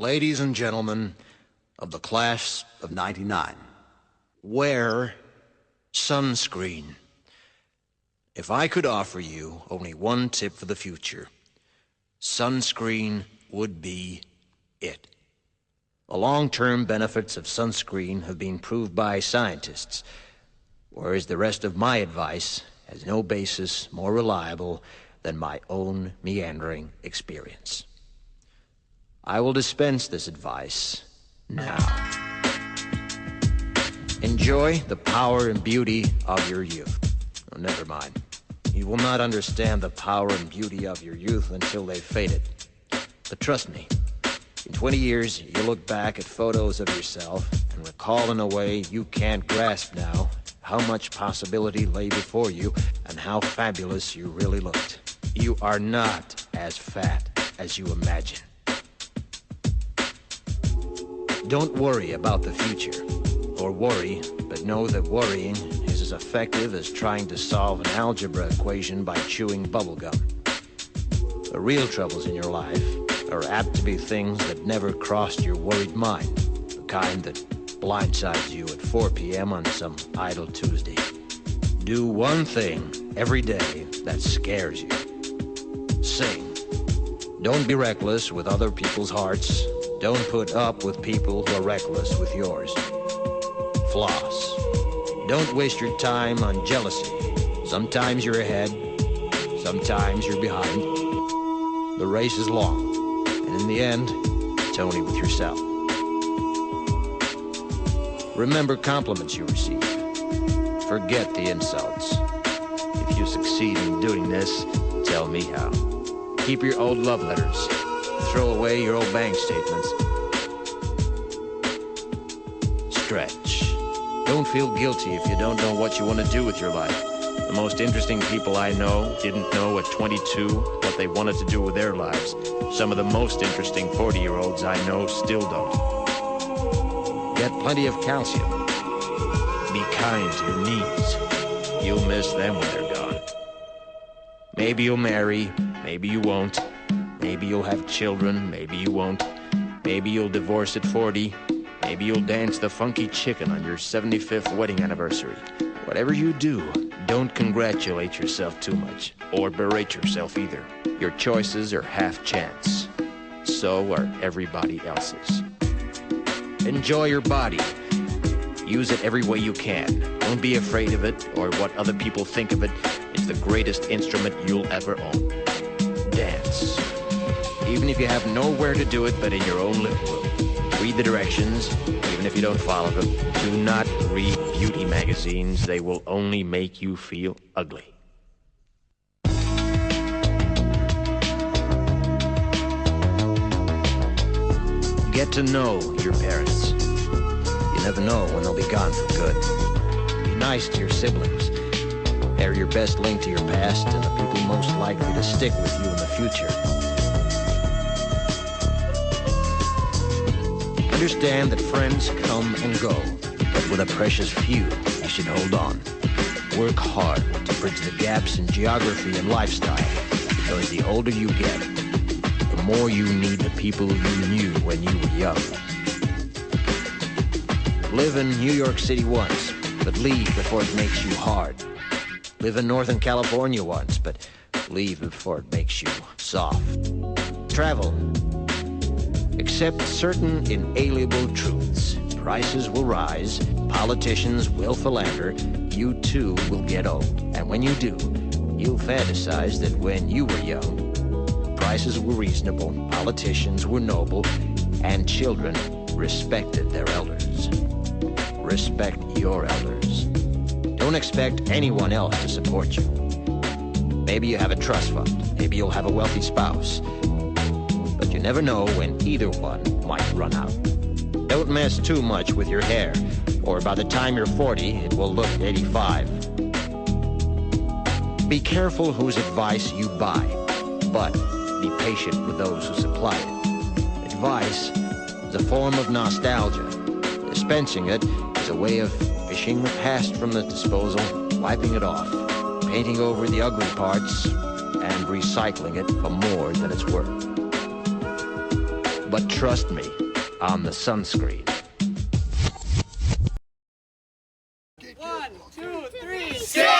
Ladies and gentlemen of the class of '99, wear sunscreen. If I could offer you only one tip for the future, sunscreen would be it. The long-term benefits of sunscreen have been proved by scientists, whereas the rest of my advice has no basis more reliable than my own meandering experience. I will dispense this advice now. Enjoy the power and beauty of your youth. Oh, never mind. You will not understand the power and beauty of your youth until they've faded. But trust me, in 20 years, you'll look back at photos of yourself and recall in a way you can't grasp now how much possibility lay before you and how fabulous you really looked. You are not as fat as you imagine. Don't worry about the future, or worry, but know that worrying is as effective as trying to solve an algebra equation by chewing bubblegum. The real troubles in your life are apt to be things that never crossed your worried mind, the kind that blindsides you at 4 p.m. on some idle Tuesday. Do one thing every day that scares you. Sing. Don't be reckless with other people's hearts. Don't put up with people who are reckless with yours. Floss. Don't waste your time on jealousy. Sometimes you're ahead, sometimes you're behind. The race is long, and in the end, it's only with yourself. Remember compliments you receive. Forget the insults. If you succeed in doing this, tell me how. Keep your old love letters. Throw away your old bank statements. Stretch. Don't feel guilty if you don't know what you want to do with your life. The most interesting people I know didn't know at 22 what they wanted to do with their lives. Some of the most interesting 40-year-olds I know still don't. Get plenty of calcium. Be kind to your knees. You'll miss them when they're gone. Maybe you'll marry, maybe you won't. Maybe you'll have children, maybe you won't. Maybe you'll divorce at 40. Maybe you'll dance the funky chicken on your 75th wedding anniversary. Whatever you do, don't congratulate yourself too much, or berate yourself either. Your choices are half chance. So are everybody else's. Enjoy your body. Use it every way you can. Don't be afraid of it, or what other people think of it. It's the greatest instrument you'll ever own. Dance. Even if you have nowhere to do it but in your own living room. Read the directions, even if you don't follow them. Do not read beauty magazines. They will only make you feel ugly. Get to know your parents. You never know when they'll be gone for good. Be nice to your siblings. They're your best link to your past and the people most likely to stick with you in the future. Understand that friends come and go, but with a precious few, you should hold on. Work hard to bridge the gaps in geography and lifestyle, because the older you get, the more you need the people you knew when you were young. Live in New York City once, but leave before it makes you hard. Live in Northern California once, but leave before it makes you soft. Travel. Accept certain inalienable truths. Prices will rise, politicians will philander, you too will get old. And when you do, you'll fantasize that when you were young, prices were reasonable, politicians were noble, and children respected their elders. Respect your elders. Don't expect anyone else to support you. Maybe you have a trust fund, maybe you'll have a wealthy spouse. But you never know when either one might run out. Don't mess too much with your hair, or by the time you're 40, it will look 85. Be careful whose advice you buy, but be patient with those who supply it. Advice is a form of nostalgia. Dispensing it is a way of fishing the past from the disposal, wiping it off, painting over the ugly parts, and recycling it for more than it's worth. But trust me, on the sunscreen. 1, 2, 3, skate!